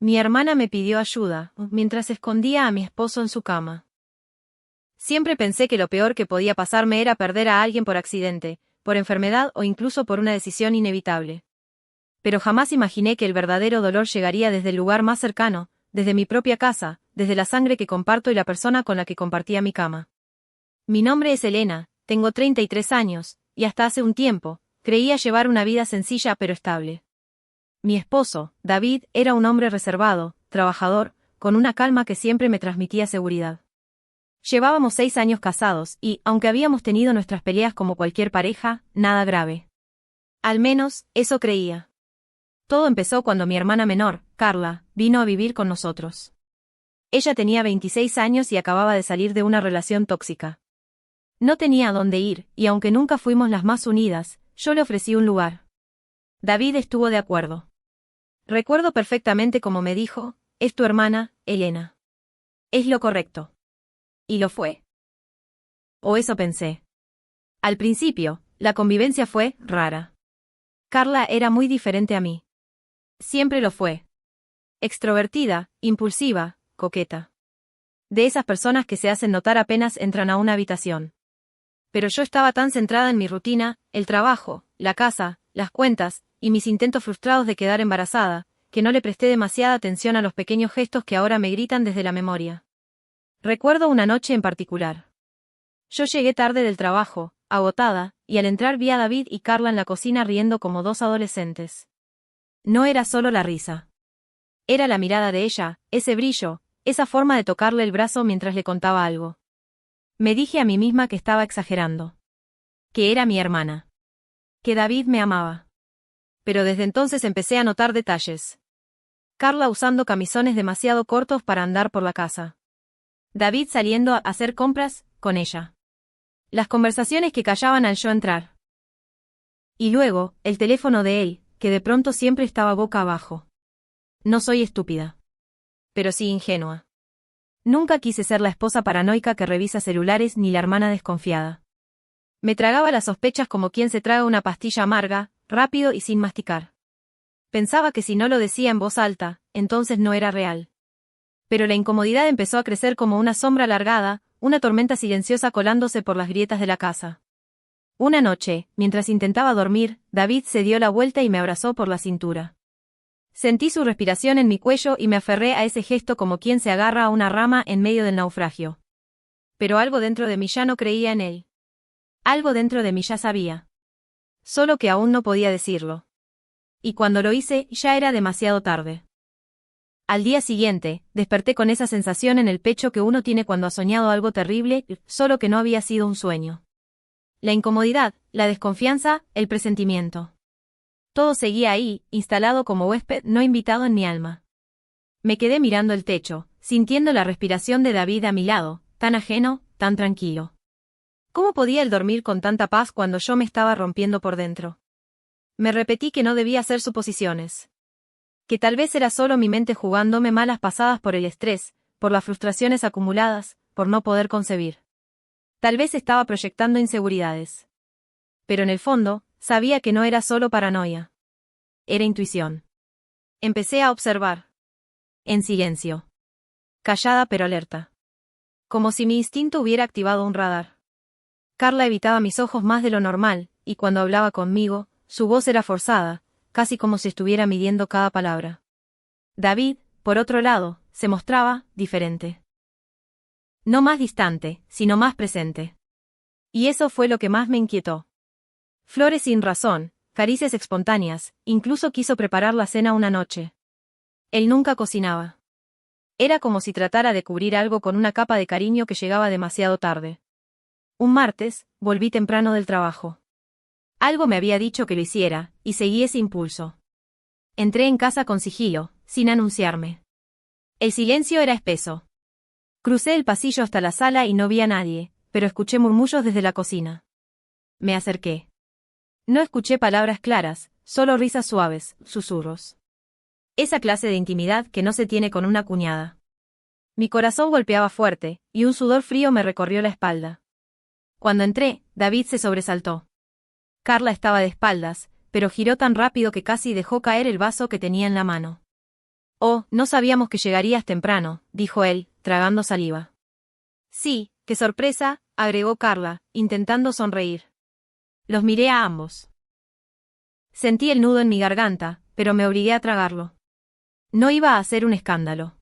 Mi hermana me pidió ayuda, mientras escondía a mi esposo en su cama. Siempre pensé que lo peor que podía pasarme era perder a alguien por accidente, por enfermedad o incluso por una decisión inevitable. Pero jamás imaginé que el verdadero dolor llegaría desde el lugar más cercano, desde mi propia casa, desde la sangre que comparto y la persona con la que compartía mi cama. Mi nombre es Elena, tengo 33 años, y hasta hace un tiempo, creía llevar una vida sencilla pero estable. Mi esposo, David, era un hombre reservado, trabajador, con una calma que siempre me transmitía seguridad. Llevábamos 6 años casados y, aunque habíamos tenido nuestras peleas como cualquier pareja, nada grave. Al menos, eso creía. Todo empezó cuando mi hermana menor, Carla, vino a vivir con nosotros. Ella tenía 26 años y acababa de salir de una relación tóxica. No tenía a dónde ir, y aunque nunca fuimos las más unidas, yo le ofrecí un lugar. David estuvo de acuerdo. Recuerdo perfectamente cómo me dijo, es tu hermana, Elena. Es lo correcto. Y lo fue. O eso pensé. Al principio, la convivencia fue rara. Carla era muy diferente a mí. Siempre lo fue. Extrovertida, impulsiva, coqueta. De esas personas que se hacen notar apenas entran a una habitación. Pero yo estaba tan centrada en mi rutina, el trabajo, la casa, las cuentas, y mis intentos frustrados de quedar embarazada, que no le presté demasiada atención a los pequeños gestos que ahora me gritan desde la memoria. Recuerdo una noche en particular. Yo llegué tarde del trabajo, agotada, y al entrar vi a David y Carla en la cocina riendo como dos adolescentes. No era solo la risa. Era la mirada de ella, ese brillo, esa forma de tocarle el brazo mientras le contaba algo. Me dije a mí misma que estaba exagerando. Que era mi hermana. Que David me amaba. Pero desde entonces empecé a notar detalles. Carla usando camisones demasiado cortos para andar por la casa. David saliendo a hacer compras, con ella. Las conversaciones que callaban al yo entrar. Y luego, el teléfono de él, que de pronto siempre estaba boca abajo. No soy estúpida. Pero sí ingenua. Nunca quise ser la esposa paranoica que revisa celulares ni la hermana desconfiada. Me tragaba las sospechas como quien se traga una pastilla amarga, rápido y sin masticar. Pensaba que si no lo decía en voz alta, entonces no era real. Pero la incomodidad empezó a crecer como una sombra alargada, una tormenta silenciosa colándose por las grietas de la casa. Una noche, mientras intentaba dormir, David se dio la vuelta y me abrazó por la cintura. Sentí su respiración en mi cuello y me aferré a ese gesto como quien se agarra a una rama en medio del naufragio. Pero algo dentro de mí ya no creía en él. Algo dentro de mí ya sabía. Solo que aún no podía decirlo. Y cuando lo hice, ya era demasiado tarde. Al día siguiente, desperté con esa sensación en el pecho que uno tiene cuando ha soñado algo terrible, solo que no había sido un sueño. La incomodidad, la desconfianza, el presentimiento. Todo seguía ahí, instalado como huésped no invitado en mi alma. Me quedé mirando el techo, sintiendo la respiración de David a mi lado, tan ajeno, tan tranquilo. ¿Cómo podía él dormir con tanta paz cuando yo me estaba rompiendo por dentro? Me repetí que no debía hacer suposiciones. Que tal vez era solo mi mente jugándome malas pasadas por el estrés, por las frustraciones acumuladas, por no poder concebir. Tal vez estaba proyectando inseguridades. Pero en el fondo, sabía que no era solo paranoia. Era intuición. Empecé a observar. En silencio. Callada pero alerta. Como si mi instinto hubiera activado un radar. Carla evitaba mis ojos más de lo normal, y cuando hablaba conmigo, su voz era forzada, casi como si estuviera midiendo cada palabra. David, por otro lado, se mostraba diferente. No más distante, sino más presente. Y eso fue lo que más me inquietó. Flores sin razón, caricias espontáneas, incluso quiso preparar la cena una noche. Él nunca cocinaba. Era como si tratara de cubrir algo con una capa de cariño que llegaba demasiado tarde. Un martes, volví temprano del trabajo. Algo me había dicho que lo hiciera, y seguí ese impulso. Entré en casa con sigilo, sin anunciarme. El silencio era espeso. Crucé el pasillo hasta la sala y no vi a nadie, pero escuché murmullos desde la cocina. Me acerqué. No escuché palabras claras, solo risas suaves, susurros. Esa clase de intimidad que no se tiene con una cuñada. Mi corazón golpeaba fuerte, y un sudor frío me recorrió la espalda. Cuando entré, David se sobresaltó. Carla estaba de espaldas, pero giró tan rápido que casi dejó caer el vaso que tenía en la mano. Oh, no sabíamos que llegarías temprano, dijo él, tragando saliva. Sí, qué sorpresa, agregó Carla, intentando sonreír. Los miré a ambos. Sentí el nudo en mi garganta, pero me obligué a tragarlo. No iba a hacer un escándalo.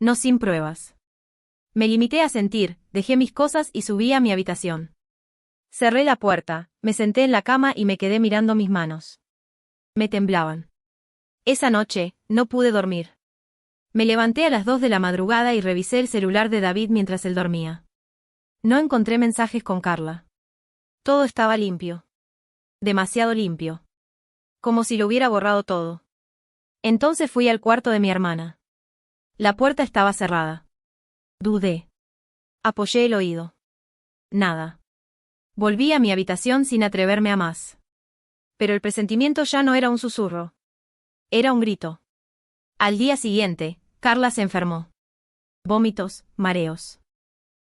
No sin pruebas. Me limité a sentir, dejé mis cosas y subí a mi habitación. Cerré la puerta, me senté en la cama y me quedé mirando mis manos. Me temblaban. Esa noche, no pude dormir. Me levanté a las 2 de la madrugada y revisé el celular de David mientras él dormía. No encontré mensajes con Carla. Todo estaba limpio. Demasiado limpio. Como si lo hubiera borrado todo. Entonces fui al cuarto de mi hermana. La puerta estaba cerrada. Dudé. Apoyé el oído. Nada. Volví a mi habitación sin atreverme a más. Pero el presentimiento ya no era un susurro. Era un grito. Al día siguiente, Carla se enfermó. Vómitos, mareos.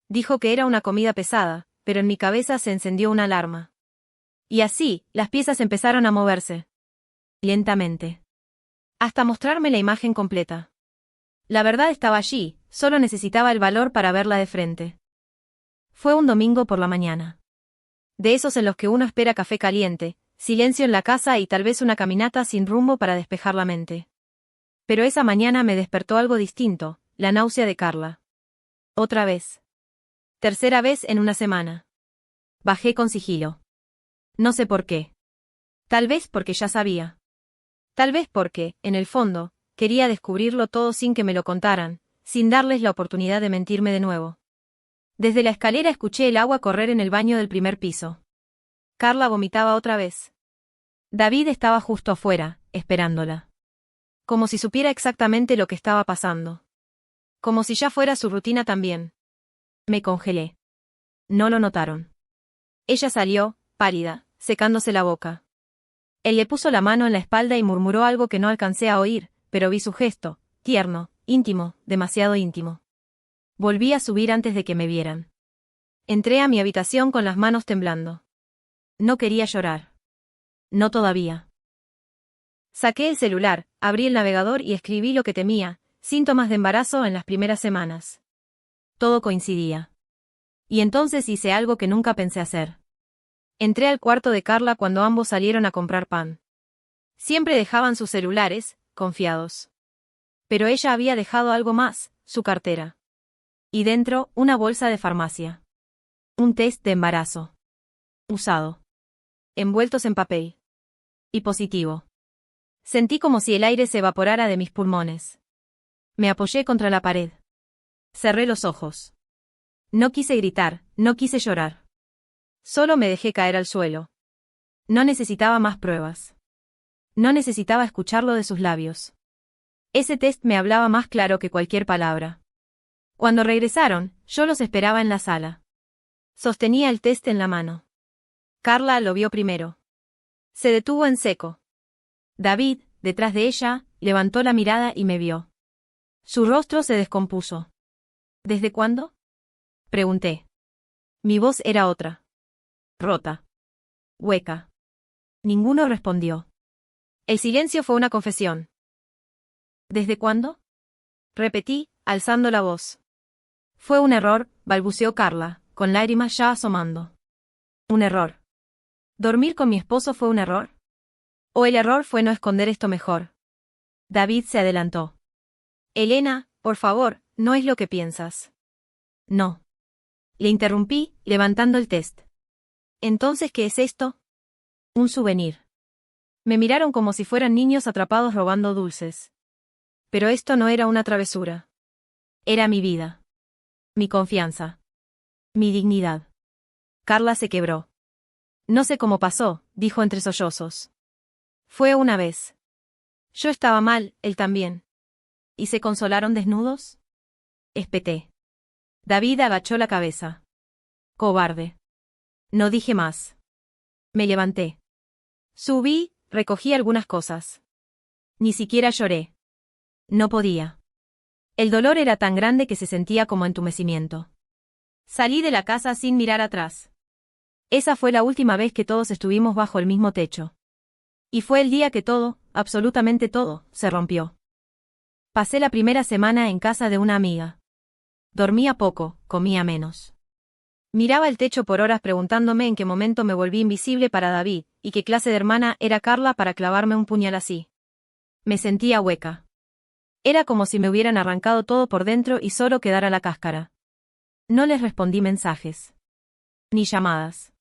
Dijo que era una comida pesada, pero en mi cabeza se encendió una alarma. Y así, las piezas empezaron a moverse. Lentamente. Hasta mostrarme la imagen completa. La verdad estaba allí, solo necesitaba el valor para verla de frente. Fue un domingo por la mañana. De esos en los que uno espera café caliente, silencio en la casa y tal vez una caminata sin rumbo para despejar la mente. Pero esa mañana me despertó algo distinto, la náusea de Carla. Otra vez. Tercera vez en una semana. Bajé con sigilo. No sé por qué. Tal vez porque ya sabía. Tal vez porque, en el fondo, quería descubrirlo todo sin que me lo contaran, sin darles la oportunidad de mentirme de nuevo. Desde la escalera escuché el agua correr en el baño del primer piso. Carla vomitaba otra vez. David estaba justo afuera, esperándola. Como si supiera exactamente lo que estaba pasando. Como si ya fuera su rutina también. Me congelé. No lo notaron. Ella salió, pálida, secándose la boca. Él le puso la mano en la espalda y murmuró algo que no alcancé a oír, pero vi su gesto, tierno, íntimo, demasiado íntimo. Volví a subir antes de que me vieran. Entré a mi habitación con las manos temblando. No quería llorar. No todavía. Saqué el celular, abrí el navegador y escribí lo que temía, síntomas de embarazo en las primeras semanas. Todo coincidía. Y entonces hice algo que nunca pensé hacer. Entré al cuarto de Carla cuando ambos salieron a comprar pan. Siempre dejaban sus celulares, confiados. Pero ella había dejado algo más, su cartera. Y dentro, una bolsa de farmacia. Un test de embarazo. Usado. Envueltos en papel. Y positivo. Sentí como si el aire se evaporara de mis pulmones. Me apoyé contra la pared. Cerré los ojos. No quise gritar, no quise llorar. Solo me dejé caer al suelo. No necesitaba más pruebas. No necesitaba escucharlo de sus labios. Ese test me hablaba más claro que cualquier palabra. Cuando regresaron, yo los esperaba en la sala. Sostenía el test en la mano. Carla lo vio primero. Se detuvo en seco. David, detrás de ella, levantó la mirada y me vio. Su rostro se descompuso. ¿Desde cuándo? Pregunté. Mi voz era otra. Rota. Hueca. Ninguno respondió. El silencio fue una confesión. ¿Desde cuándo? Repetí, alzando la voz. Fue un error, balbuceó Carla, con lágrimas ya asomando. Un error. ¿Dormir con mi esposo fue un error? ¿O el error fue no esconder esto mejor? David se adelantó. Elena, por favor, no es lo que piensas. No. Le interrumpí, levantando el test. ¿Entonces qué es esto? Un souvenir. Me miraron como si fueran niños atrapados robando dulces. Pero esto no era una travesura. Era mi vida. Mi confianza. Mi dignidad. Carla se quebró. No sé cómo pasó, dijo entre sollozos. Fue una vez. Yo estaba mal, él también. ¿Y se consolaron desnudos? Espeté. David agachó la cabeza. Cobarde. No dije más. Me levanté. Subí, recogí algunas cosas. Ni siquiera lloré. No podía. El dolor era tan grande que se sentía como entumecimiento. Salí de la casa sin mirar atrás. Esa fue la última vez que todos estuvimos bajo el mismo techo. Y fue el día que todo, absolutamente todo, se rompió. Pasé la primera semana en casa de una amiga. Dormía poco, comía menos. Miraba el techo por horas preguntándome en qué momento me volví invisible para David, y qué clase de hermana era Carla para clavarme un puñal así. Me sentía hueca. Era como si me hubieran arrancado todo por dentro y solo quedara la cáscara. No les respondí mensajes. Ni llamadas.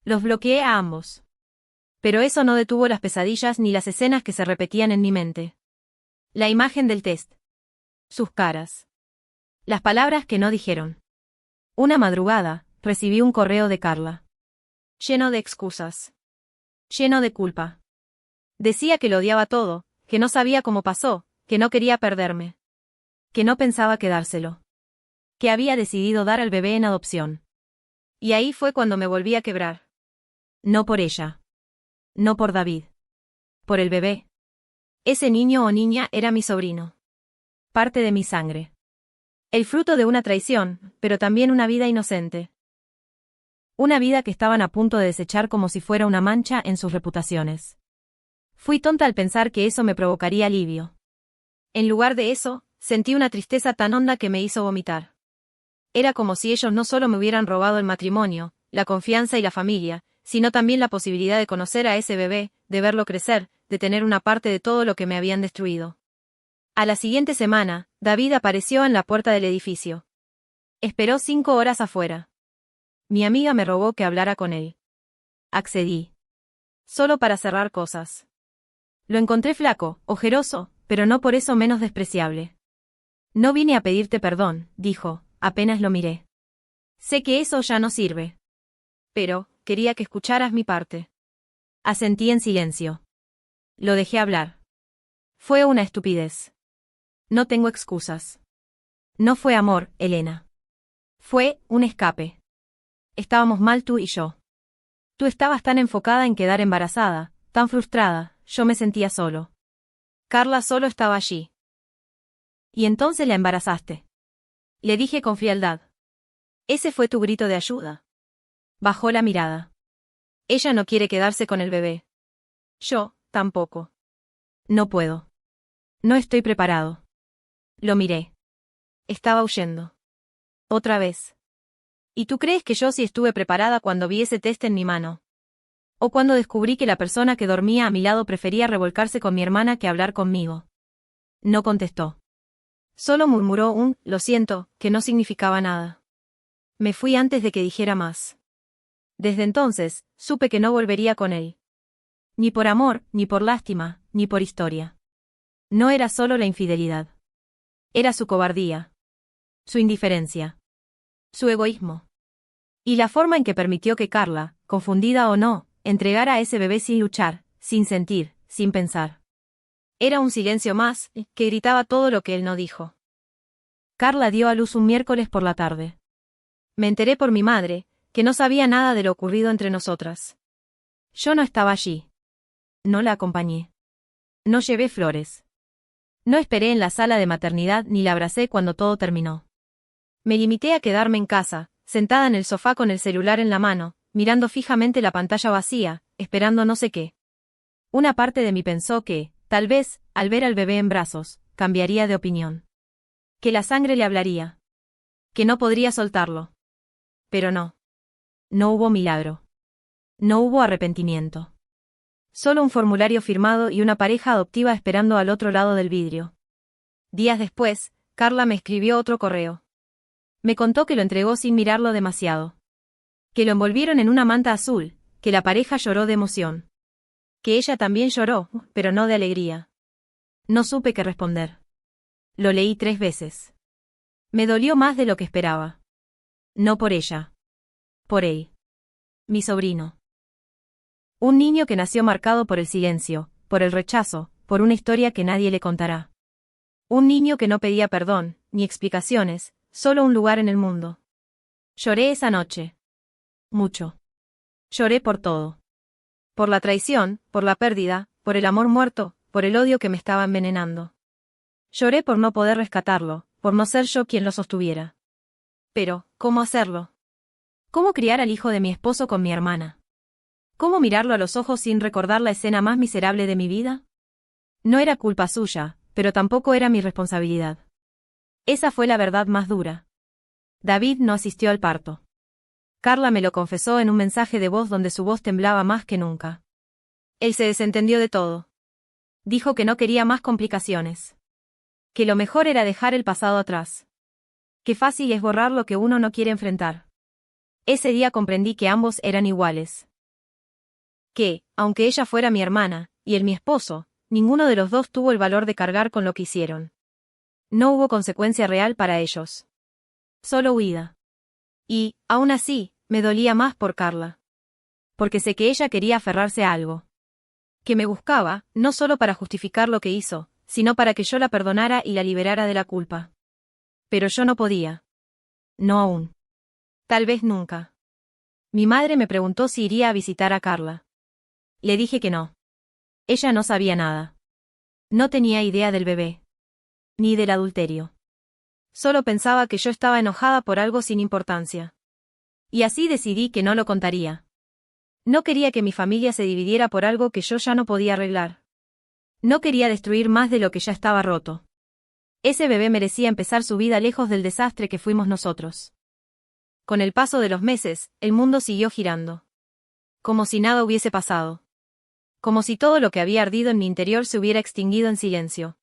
Los bloqueé a ambos. Pero eso no detuvo las pesadillas ni las escenas que se repetían en mi mente. La imagen del test. Sus caras. Las palabras que no dijeron. Una madrugada, recibí un correo de Carla. Lleno de excusas. Lleno de culpa. Decía que lo odiaba todo, que no sabía cómo pasó, que no quería perderme. Que no pensaba quedárselo. Que había decidido dar al bebé en adopción. Y ahí fue cuando me volví a quebrar. No por ella. No por David. Por el bebé. Ese niño o niña era mi sobrino. Parte de mi sangre. El fruto de una traición, pero también una vida inocente. Una vida que estaban a punto de desechar como si fuera una mancha en sus reputaciones. Fui tonta al pensar que eso me provocaría alivio. En lugar de eso, sentí una tristeza tan honda que me hizo vomitar. Era como si ellos no solo me hubieran robado el matrimonio, la confianza y la familia, sino también la posibilidad de conocer a ese bebé, de verlo crecer, de tener una parte de todo lo que me habían destruido. A la siguiente semana, David apareció en la puerta del edificio. Esperó 5 horas afuera. Mi amiga me rogó que hablara con él. Accedí. Solo para cerrar cosas. Lo encontré flaco, ojeroso, pero no por eso menos despreciable. No vine a pedirte perdón, dijo, apenas lo miré. Sé que eso ya no sirve. Pero, quería que escucharas mi parte. Asentí en silencio. Lo dejé hablar. Fue una estupidez. No tengo excusas. No fue amor, Elena. Fue un escape. Estábamos mal tú y yo. Tú estabas tan enfocada en quedar embarazada, tan frustrada, yo me sentía solo. Carla solo estaba allí. Y entonces la embarazaste. Le dije con frialdad. Ese fue tu grito de ayuda. Bajó la mirada. Ella no quiere quedarse con el bebé. Yo, tampoco. No puedo. No estoy preparado. Lo miré. Estaba huyendo. Otra vez. ¿Y tú crees que yo sí estuve preparada cuando vi ese test en mi mano? ¿O cuando descubrí que la persona que dormía a mi lado prefería revolcarse con mi hermana que hablar conmigo? No contestó. Solo murmuró un «lo siento», que no significaba nada. Me fui antes de que dijera más. Desde entonces, supe que no volvería con él. Ni por amor, ni por lástima, ni por historia. No era solo la infidelidad. Era su cobardía. Su indiferencia. Su egoísmo. Y la forma en que permitió que Carla, confundida o no, entregara a ese bebé sin luchar, sin sentir, sin pensar. Era un silencio más, que gritaba todo lo que él no dijo. Carla dio a luz un miércoles por la tarde. Me enteré por mi madre, que no sabía nada de lo ocurrido entre nosotras. Yo no estaba allí. No la acompañé. No llevé flores. No esperé en la sala de maternidad ni la abracé cuando todo terminó. Me limité a quedarme en casa, sentada en el sofá con el celular en la mano, mirando fijamente la pantalla vacía, esperando no sé qué. Una parte de mí pensó que, tal vez, al ver al bebé en brazos, cambiaría de opinión. Que la sangre le hablaría. Que no podría soltarlo. Pero no. No hubo milagro. No hubo arrepentimiento. Solo un formulario firmado y una pareja adoptiva esperando al otro lado del vidrio. Días después, Carla me escribió otro correo. Me contó que lo entregó sin mirarlo demasiado. Que lo envolvieron en una manta azul, que la pareja lloró de emoción. Que ella también lloró, pero no de alegría. No supe qué responder. Lo leí 3 veces. Me dolió más de lo que esperaba. No por ella. Por él. Mi sobrino. Un niño que nació marcado por el silencio, por el rechazo, por una historia que nadie le contará. Un niño que no pedía perdón, ni explicaciones, solo un lugar en el mundo. Lloré esa noche. Mucho. Lloré por todo. Por la traición, por la pérdida, por el amor muerto, por el odio que me estaba envenenando. Lloré por no poder rescatarlo, por no ser yo quien lo sostuviera. Pero, ¿cómo hacerlo? ¿Cómo criar al hijo de mi esposo con mi hermana? ¿Cómo mirarlo a los ojos sin recordar la escena más miserable de mi vida? No era culpa suya, pero tampoco era mi responsabilidad. Esa fue la verdad más dura. David no asistió al parto. Carla me lo confesó en un mensaje de voz donde su voz temblaba más que nunca. Él se desentendió de todo. Dijo que no quería más complicaciones. Que lo mejor era dejar el pasado atrás. Qué fácil es borrar lo que uno no quiere enfrentar. Ese día comprendí que ambos eran iguales. Que, aunque ella fuera mi hermana, y él mi esposo, ninguno de los dos tuvo el valor de cargar con lo que hicieron. No hubo consecuencia real para ellos. Solo huida. Y, aún así, me dolía más por Carla. Porque sé que ella quería aferrarse a algo. Que me buscaba, no solo para justificar lo que hizo, sino para que yo la perdonara y la liberara de la culpa. Pero yo no podía. No aún. Tal vez nunca. Mi madre me preguntó si iría a visitar a Carla. Le dije que no. Ella no sabía nada. No tenía idea del bebé. Ni del adulterio. Solo pensaba que yo estaba enojada por algo sin importancia. Y así decidí que no lo contaría. No quería que mi familia se dividiera por algo que yo ya no podía arreglar. No quería destruir más de lo que ya estaba roto. Ese bebé merecía empezar su vida lejos del desastre que fuimos nosotros. Con el paso de los meses, el mundo siguió girando. Como si nada hubiese pasado. Como si todo lo que había ardido en mi interior se hubiera extinguido en silencio.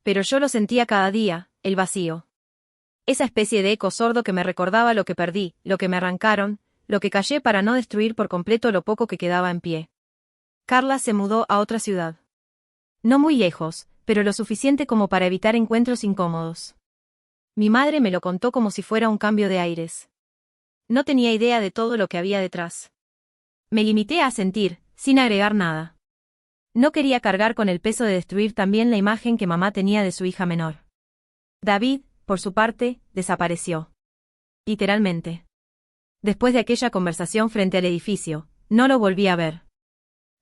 Pero yo lo sentía cada día, el vacío. Esa especie de eco sordo que me recordaba lo que perdí, lo que me arrancaron, lo que callé para no destruir por completo lo poco que quedaba en pie. Carla se mudó a otra ciudad. No muy lejos, pero lo suficiente como para evitar encuentros incómodos. Mi madre me lo contó como si fuera un cambio de aires. No tenía idea de todo lo que había detrás. Me limité a sentir, sin agregar nada. No quería cargar con el peso de destruir también la imagen que mamá tenía de su hija menor. David, por su parte, desapareció. Literalmente. Después de aquella conversación frente al edificio, no lo volví a ver.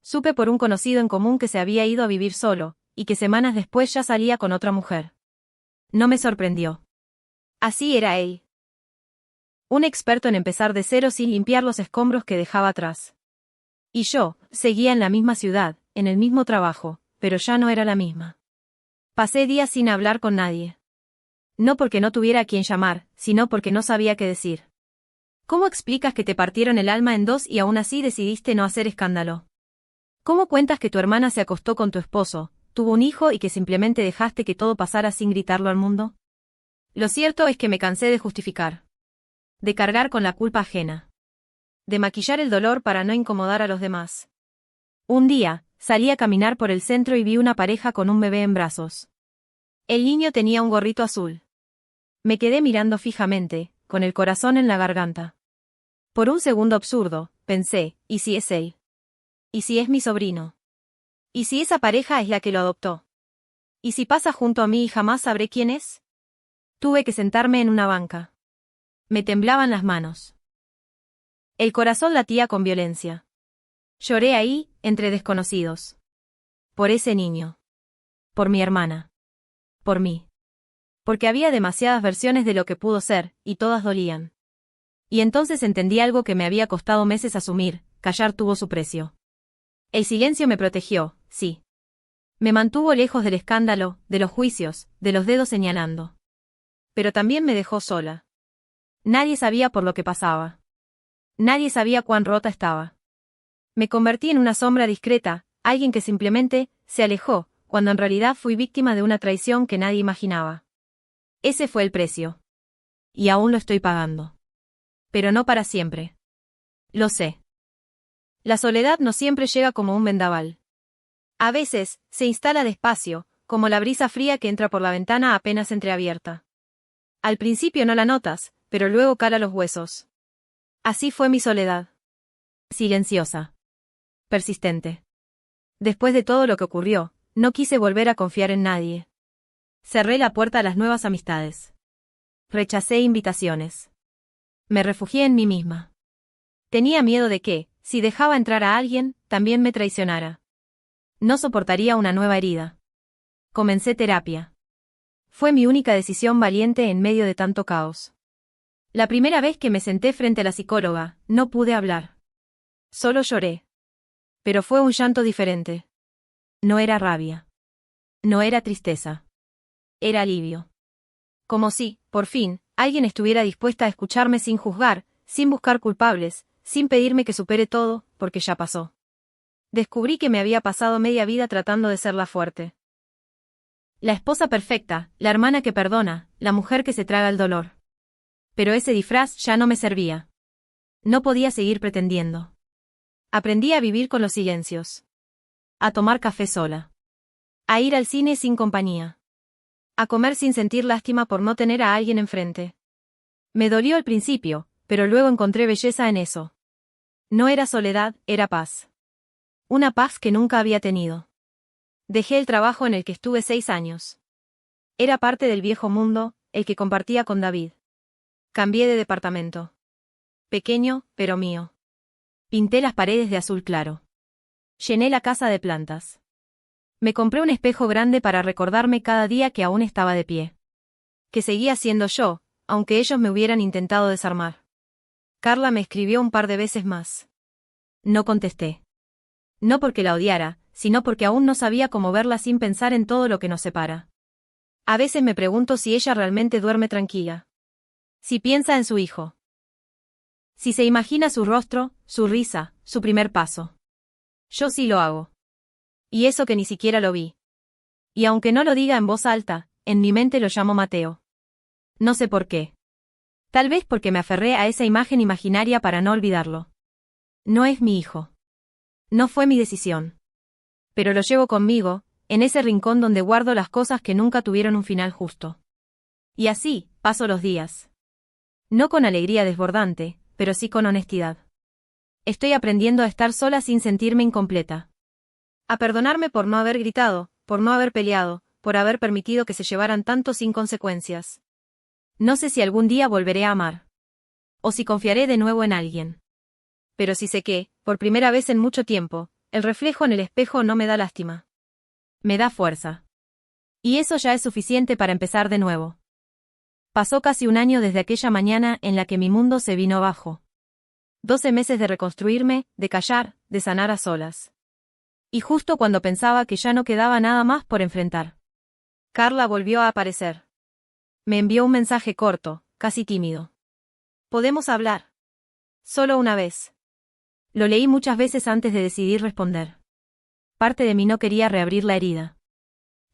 Supe por un conocido en común que se había ido a vivir solo, y que semanas después ya salía con otra mujer. No me sorprendió. Así era él. Un experto en empezar de cero sin limpiar los escombros que dejaba atrás. Y yo, seguía en la misma ciudad, en el mismo trabajo, pero ya no era la misma. Pasé días sin hablar con nadie. No porque no tuviera a quien llamar, sino porque no sabía qué decir. ¿Cómo explicas que te partieron el alma en dos y aún así decidiste no hacer escándalo? ¿Cómo cuentas que tu hermana se acostó con tu esposo, tuvo un hijo y que simplemente dejaste que todo pasara sin gritarlo al mundo? Lo cierto es que me cansé de justificar. De cargar con la culpa ajena. De maquillar el dolor para no incomodar a los demás. Un día, salí a caminar por el centro y vi una pareja con un bebé en brazos. El niño tenía un gorrito azul. Me quedé mirando fijamente, con el corazón en la garganta. Por un segundo absurdo, pensé, ¿y si es él? ¿Y si es mi sobrino? ¿Y si esa pareja es la que lo adoptó? ¿Y si pasa junto a mí y jamás sabré quién es? Tuve que sentarme en una banca. Me temblaban las manos. El corazón latía con violencia. Lloré ahí, entre desconocidos. Por ese niño. Por mi hermana. Por mí. Porque había demasiadas versiones de lo que pudo ser, y todas dolían. Y entonces entendí algo que me había costado meses asumir: callar tuvo su precio. El silencio me protegió, sí. Me mantuvo lejos del escándalo, de los juicios, de los dedos señalando. Pero también me dejó sola. Nadie sabía por lo que pasaba. Nadie sabía cuán rota estaba. Me convertí en una sombra discreta, alguien que simplemente se alejó, cuando en realidad fui víctima de una traición que nadie imaginaba. Ese fue el precio. Y aún lo estoy pagando. Pero no para siempre. Lo sé. La soledad no siempre llega como un vendaval. A veces, se instala despacio, como la brisa fría que entra por la ventana apenas entreabierta. Al principio no la notas, pero luego cala los huesos. Así fue mi soledad. Silenciosa. Persistente. Después de todo lo que ocurrió, no quise volver a confiar en nadie. Cerré la puerta a las nuevas amistades. Rechacé invitaciones. Me refugié en mí misma. Tenía miedo de que, si dejaba entrar a alguien, también me traicionara. No soportaría una nueva herida. Comencé terapia. Fue mi única decisión valiente en medio de tanto caos. La primera vez que me senté frente a la psicóloga, no pude hablar. Solo lloré. Pero fue un llanto diferente. No era rabia. No era tristeza. Era alivio. Como si, por fin, alguien estuviera dispuesta a escucharme sin juzgar, sin buscar culpables, sin pedirme que supere todo, porque ya pasó. Descubrí que me había pasado media vida tratando de ser la fuerte. La esposa perfecta, la hermana que perdona, la mujer que se traga el dolor. Pero ese disfraz ya no me servía. No podía seguir pretendiendo. Aprendí a vivir con los silencios. A tomar café sola. A ir al cine sin compañía. A comer sin sentir lástima por no tener a alguien enfrente. Me dolió al principio, pero luego encontré belleza en eso. No era soledad, era paz. Una paz que nunca había tenido. Dejé el trabajo en el que estuve 6 años. Era parte del viejo mundo, el que compartía con David. Cambié de departamento. Pequeño, pero mío. Pinté las paredes de azul claro. Llené la casa de plantas. Me compré un espejo grande para recordarme cada día que aún estaba de pie. Que seguía siendo yo, aunque ellos me hubieran intentado desarmar. Carla me escribió un par de veces más. No contesté. No porque la odiara, sino porque aún no sabía cómo verla sin pensar en todo lo que nos separa. A veces me pregunto si ella realmente duerme tranquila. Si piensa en su hijo. Si se imagina su rostro, su risa, su primer paso. Yo sí lo hago. Y eso que ni siquiera lo vi. Y aunque no lo diga en voz alta, en mi mente lo llamo Mateo. No sé por qué. Tal vez porque me aferré a esa imagen imaginaria para no olvidarlo. No es mi hijo. No fue mi decisión. Pero lo llevo conmigo, en ese rincón donde guardo las cosas que nunca tuvieron un final justo. Y así, paso los días. No con alegría desbordante, pero sí con honestidad. Estoy aprendiendo a estar sola sin sentirme incompleta. A perdonarme por no haber gritado, por no haber peleado, por haber permitido que se llevaran tanto sin consecuencias. No sé si algún día volveré a amar. O si confiaré de nuevo en alguien. Pero sí sé que, por primera vez en mucho tiempo, el reflejo en el espejo no me da lástima. Me da fuerza. Y eso ya es suficiente para empezar de nuevo. Pasó casi un año desde aquella mañana en la que mi mundo se vino abajo. 12 meses de reconstruirme, de callar, de sanar a solas. Y justo cuando pensaba que ya no quedaba nada más por enfrentar. Carla volvió a aparecer. Me envió un mensaje corto, casi tímido. ¿Podemos hablar? Solo una vez. Lo leí muchas veces antes de decidir responder. Parte de mí no quería reabrir la herida.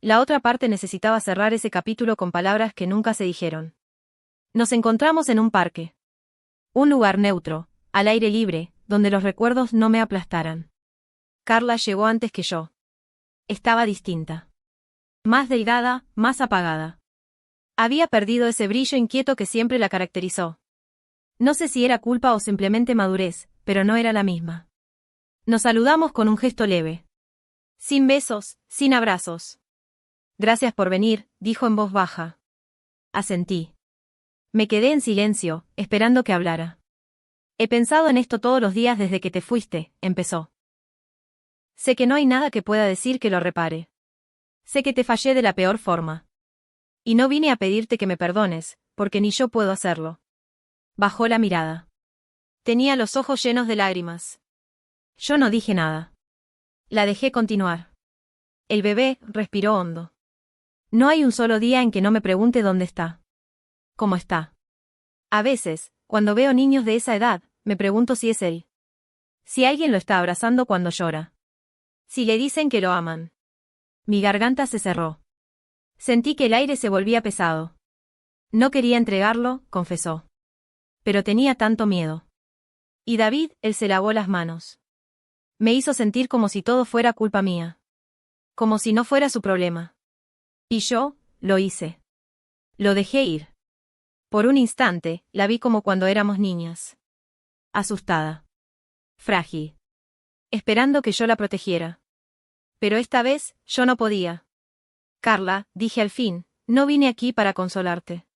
La otra parte necesitaba cerrar ese capítulo con palabras que nunca se dijeron. Nos encontramos en un parque. Un lugar neutro, al aire libre, donde los recuerdos no me aplastaran. Carla llegó antes que yo. Estaba distinta. Más delgada, más apagada. Había perdido ese brillo inquieto que siempre la caracterizó. No sé si era culpa o simplemente madurez, pero no era la misma. Nos saludamos con un gesto leve. Sin besos, sin abrazos. Gracias por venir, dijo en voz baja. Asentí. Me quedé en silencio, esperando que hablara. He pensado en esto todos los días desde que te fuiste, empezó. Sé que no hay nada que pueda decir que lo repare. Sé que te fallé de la peor forma. Y no vine a pedirte que me perdones, porque ni yo puedo hacerlo. Bajó la mirada. Tenía los ojos llenos de lágrimas. Yo no dije nada. La dejé continuar. El bebé respiró hondo. No hay un solo día en que no me pregunte dónde está. ¿Cómo está? A veces, cuando veo niños de esa edad, me pregunto si es él. Si alguien lo está abrazando cuando llora. Si le dicen que lo aman. Mi garganta se cerró. Sentí que el aire se volvía pesado. No quería entregarlo, confesó. Pero tenía tanto miedo. Y David, él se lavó las manos. Me hizo sentir como si todo fuera culpa mía. Como si no fuera su problema. Y yo, lo hice. Lo dejé ir. Por un instante, la vi como cuando éramos niñas. Asustada. Frágil. Esperando que yo la protegiera. Pero esta vez, yo no podía. Carla, dije al fin, no vine aquí para consolarte.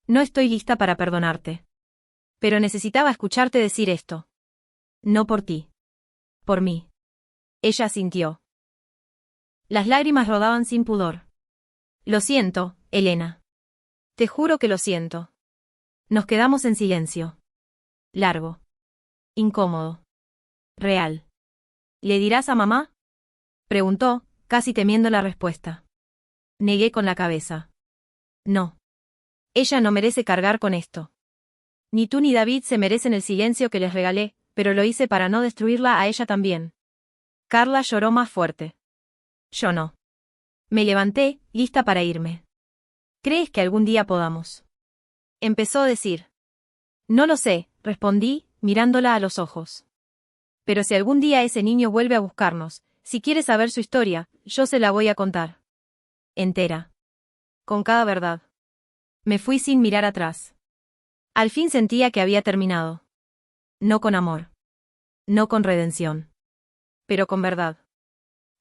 No estoy lista para perdonarte. Pero necesitaba escucharte decir esto. No por ti. Por mí. Ella asintió. Las lágrimas rodaban sin pudor. Lo siento, Elena. Te juro que lo siento. Nos quedamos en silencio. Largo. Incómodo. Real. ¿Le dirás a mamá? Preguntó, casi temiendo la respuesta. Negué con la cabeza. No. Ella no merece cargar con esto. Ni tú ni David se merecen el silencio que les regalé, pero lo hice para no destruirla a ella también. Carla lloró más fuerte. Yo no. Me levanté, lista para irme. ¿Crees que algún día podamos? Empezó a decir. No lo sé, respondí, mirándola a los ojos. Pero si algún día ese niño vuelve a buscarnos, si quiere saber su historia, yo se la voy a contar. Entera. Con cada verdad. Me fui sin mirar atrás. Al fin sentía que había terminado. No con amor. No con redención. Pero con verdad.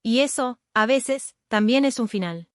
Y eso, a veces, también es un final.